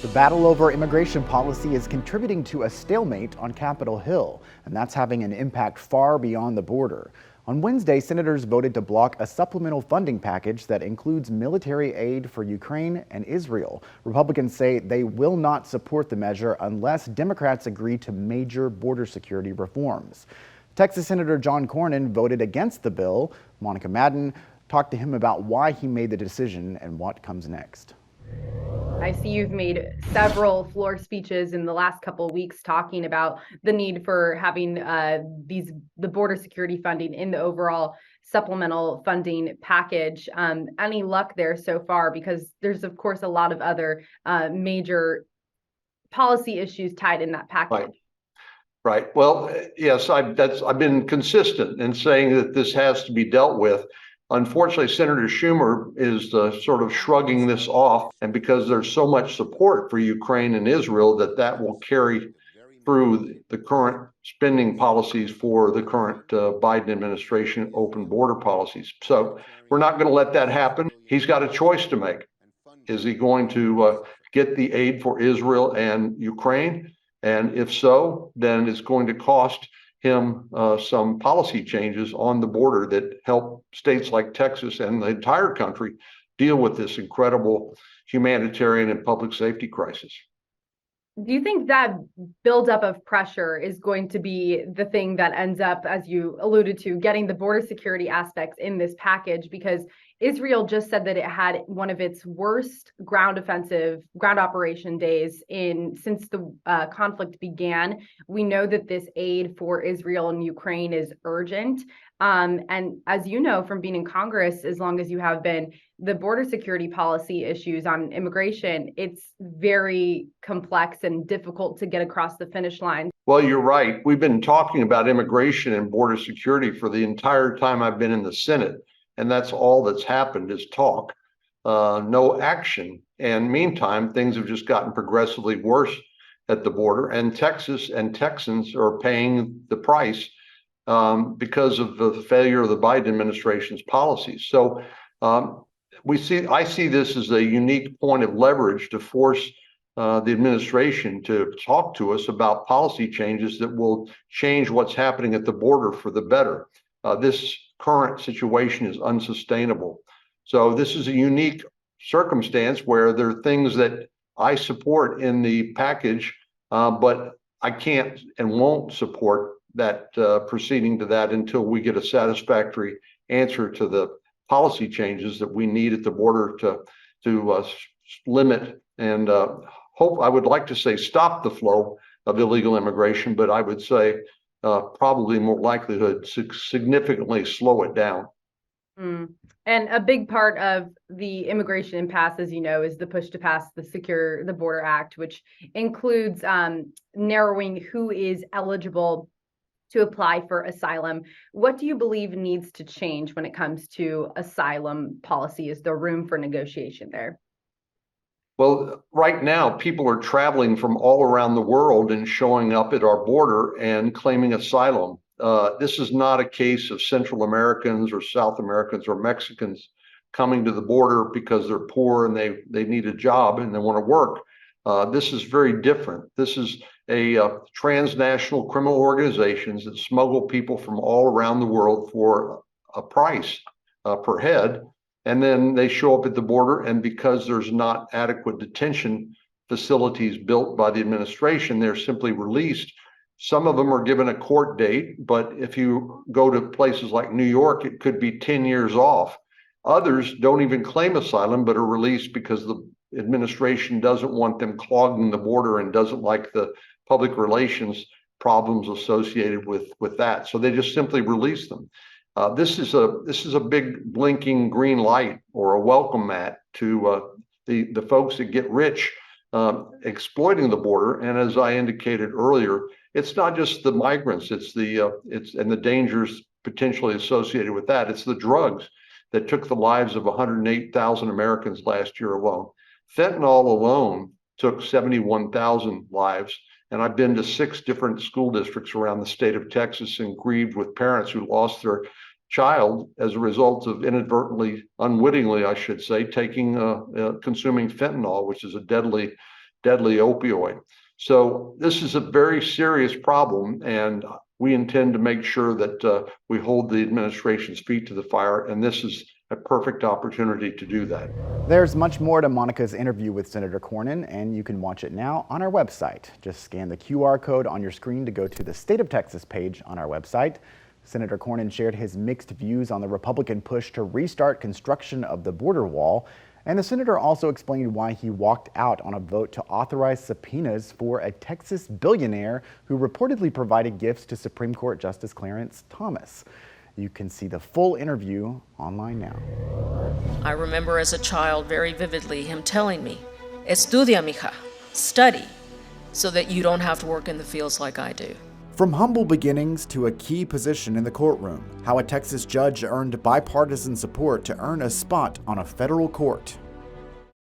The battle over immigration policy is contributing to a stalemate on Capitol Hill, and that's having an impact far beyond the border. On Wednesday, senators voted to block a supplemental funding package that includes military aid for Ukraine and Israel. Republicans say they will not support the measure unless Democrats agree to major border security reforms. Texas Senator John Cornyn voted against the bill. Monica Madden talked to him about why he made the decision and what comes next. I see you've made several floor speeches in the last couple of weeks talking about the need for having the border security funding in the overall supplemental funding package. Any luck there so far? Because there's, of course, a lot of other major policy issues tied in that package. Right. Well, yes, I've been consistent in saying that this has to be dealt with. Unfortunately, Senator Schumer is sort of shrugging this off, and because there's so much support for Ukraine and Israel, that will carry through the current spending policies for the current Biden administration, open border policies. So we're not going to let that happen. He's got a choice to make. Is he going to get the aid for Israel and Ukraine? And if so, then it's going to cost him some policy changes on the border that help states like Texas and the entire country deal with this incredible humanitarian and public safety crisis. Do you think that buildup of pressure is going to be the thing that ends up, as you alluded to, getting the border security aspects in this package? Because Israel just said that it had one of its worst ground operation days since the conflict began. We know that this aid for Israel and Ukraine is urgent. And as you know from being in Congress, as long as you have been, the border security policy issues on immigration, it's very complex and difficult to get across the finish line. Well, you're right. We've been talking about immigration and border security for the entire time I've been in the Senate. And that's all that's happened is talk, no action. And meantime, things have just gotten progressively worse at the border. And Texas and Texans are paying the price because of the failure of the Biden administration's policies. So I see this as a unique point of leverage to force the administration to talk to us about policy changes that will change what's happening at the border for the better. This current situation is unsustainable. So this is a unique circumstance where there are things that I support in the package, but I can't and won't support that proceeding to that until we get a satisfactory answer to the policy changes that we need at the border to limit and I would like to say stop the flow of illegal immigration, but I would say probably more likelihood to significantly slow it down. And a big part of the immigration impasse, as you know, is the push to pass the Secure the Border Act, which includes narrowing who is eligible to apply for asylum. What do you believe needs to change when it comes to asylum policy? Is there room for negotiation there? Well, right now, people are traveling from all around the world and showing up at our border and claiming asylum. This is not a case of Central Americans or South Americans or Mexicans coming to the border because they're poor and they need a job and they want to work. This is very different. This is a transnational criminal organizations that smuggle people from all around the world for a price per head. And then they show up at the border, and because there's not adequate detention facilities built by the administration, they're simply released. Some of them are given a court date, but if you go to places like New York, it could be 10 years off. Others don't even claim asylum, but are released because the administration doesn't want them clogging the border and doesn't like the public relations problems associated with that. So they just simply release them. This is a big blinking green light or a welcome mat to the folks that get rich exploiting the border. And as I indicated earlier, it's not just the migrants; it's the dangers potentially associated with that. It's the drugs that took the lives of 108,000 Americans last year alone. Fentanyl alone took 71,000 lives. And I've been to 6 different school districts around the state of Texas and grieved with parents who lost their child as a result of inadvertently, unwittingly, I should say, consuming fentanyl, which is a deadly opioid. So this is a very serious problem, and we intend to make sure that we hold the administration's feet to the fire, and this is a perfect opportunity to do that. There's much more to Monica's interview with Senator Cornyn, and you can watch it now on our website. Just scan the QR code on your screen to go to the State of Texas page on our website. Senator Cornyn shared his mixed views on the Republican push to restart construction of the border wall, and the senator also explained why he walked out on a vote to authorize subpoenas for a Texas billionaire who reportedly provided gifts to Supreme Court Justice Clarence Thomas. You can see the full interview online now. I remember as a child very vividly him telling me, "Estudia, mija, study, so that you don't have to work in the fields like I do." From humble beginnings to a key position in the courtroom, how a Texas judge earned bipartisan support to earn a spot on a federal court.